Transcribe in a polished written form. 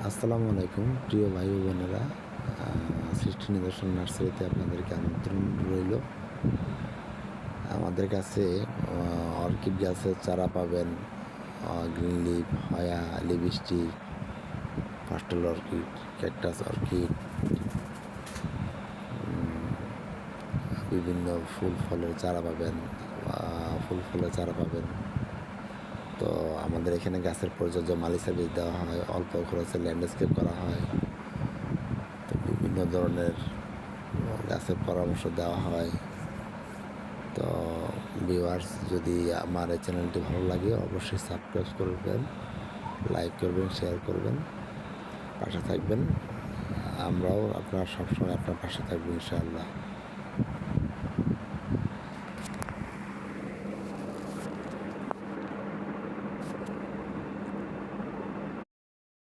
আসসালামু আলাইকুম প্রিয় ভাই ও বোনেরা। সৃষ্টি নিদর্শন নার্সারিতে আপনাদেরকে আমন্ত্রণ রইল। আমাদের কাছে অর্কিড গাছের চারা পাবেন, গ্রিন লিফ, হয়া, লিপস্টিক, পাস্টেল অর্কিড, ক্যাকটাস অর্কিড, বিভিন্ন ফুল ফলের চারা পাবেন, ফুল ফলের চারা পাবেন। তো আমাদের এখানে গাছের প্রযোজ্য মালি সার্ভিস দেওয়া হয়, অল্প খরচে ল্যান্ডস্কেপ করা হয়। তো বিভিন্ন ধরনের গাছের পরামর্শ দেওয়া হয়। তো ভিউয়ার্স, যদি আমার এই চ্যানেলটি ভালো লাগে অবশ্যই সাবস্ক্রাইব করবেন, লাইক করবেন, শেয়ার করবেন, পাশে থাকবেন। আমরাও আপনার সবসময় আপনার পাশে থাকবো ইনশাআল্লাহ।